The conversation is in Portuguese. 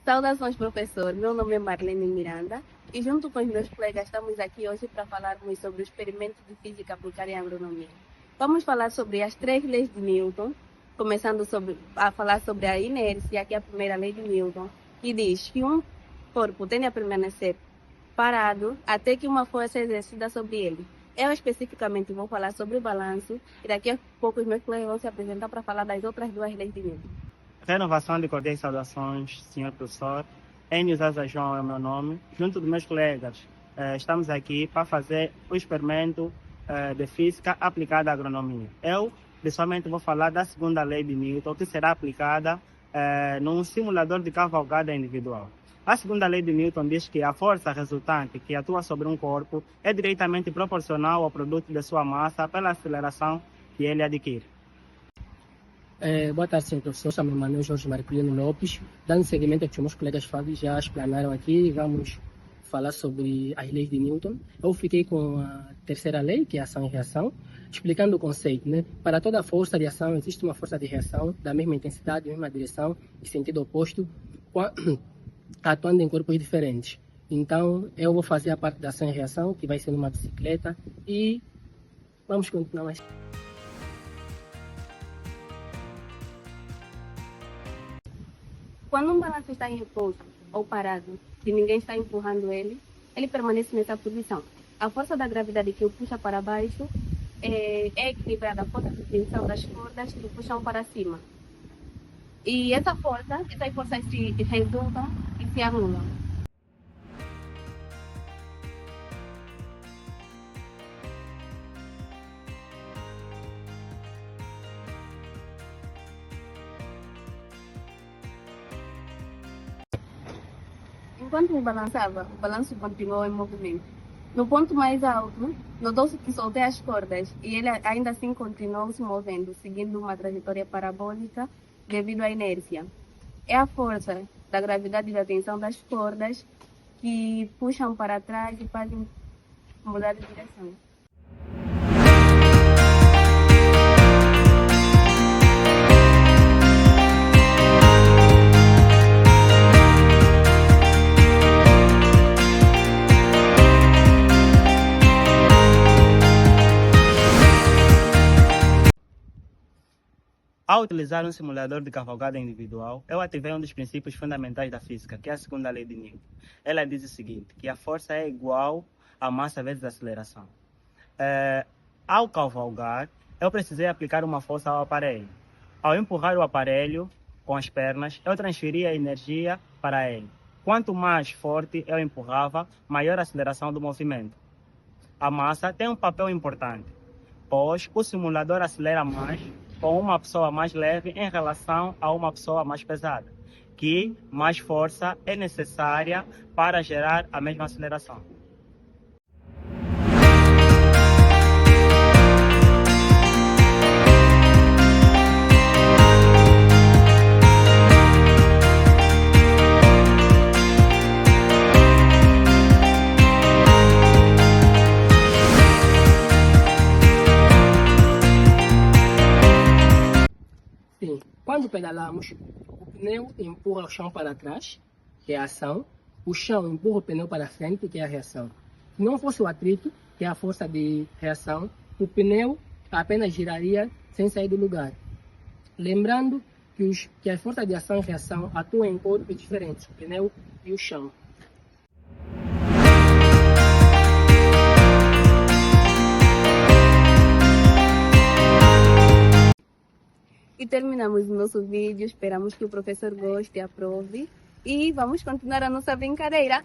Saudações, professor. Meu nome é Marlene Miranda e junto com os meus colegas estamos aqui hoje para falarmos sobre o experimento de física aplicada em agronomia. Vamos falar sobre as 3 leis de Newton, começando a falar sobre a inércia, que é a primeira lei de Newton, que diz que um corpo tende a permanecer parado até que uma força é exercida sobre ele. Eu especificamente vou falar sobre o balanço e daqui a pouco os meus colegas vão se apresentar para falar das outras 2 leis de Newton. Renovação de cordiais saudações, senhor professor. Enio Zaza João é o meu nome. Junto dos meus colegas, estamos aqui para fazer o experimento de física aplicada à agronomia. Eu, pessoalmente, vou falar da segunda lei de Newton, que será aplicada num simulador de cavalgada individual. A segunda lei de Newton diz que a força resultante que atua sobre um corpo é diretamente proporcional ao produto de sua massa pela aceleração que ele adquire. Boa tarde, senhor professor. Chamo-me Manuel Jorge Marcolino Lopes. Dando seguimento ao que os meus colegas já explanaram aqui, vamos falar sobre as leis de Newton. Eu fiquei com a terceira lei, que é ação e reação, explicando o conceito, né? Para toda força de ação existe uma força de reação da mesma intensidade, mesma direção e sentido oposto, atuando em corpos diferentes. Então, eu vou fazer a parte da ação e reação, que vai ser numa bicicleta, e vamos continuar mais. Quando um balanço está em repouso ou parado, se ninguém está empurrando ele, ele permanece nessa posição. A força da gravidade que o puxa para baixo é equilibrada à força de tensão das cordas que o puxam para cima. E essas forças se resultam e se anulam. Enquanto me balançava, o balanço continuou em movimento. No ponto mais alto, notou-se que soltei as cordas e ele ainda assim continuou se movendo, seguindo uma trajetória parabólica devido à inércia. É a força da gravidade e da tensão das cordas que puxam para trás e fazem mudar de direção. Ao utilizar um simulador de cavalgada individual, eu ativei um dos princípios fundamentais da física, que é a segunda lei de Newton. Ela diz o seguinte, que a força é igual a massa vezes a aceleração. Ao cavalgar, eu precisei aplicar uma força ao aparelho. Ao empurrar o aparelho com as pernas, eu transferia a energia para ele. Quanto mais forte eu empurrava, maior a aceleração do movimento. A massa tem um papel importante, pois o simulador acelera mais com uma pessoa mais leve em relação a uma pessoa mais pesada, que mais força é necessária para gerar a mesma aceleração. Sim, quando pedalamos, o pneu empurra o chão para trás, que é a ação, o chão empurra o pneu para frente, que é a reação. Se não fosse o atrito, que é a força de reação, o pneu apenas giraria sem sair do lugar. Lembrando que a força de ação e reação atuam em corpos diferentes, o pneu e o chão. E terminamos o nosso vídeo, esperamos que o professor goste e aprove. E vamos continuar a nossa brincadeira.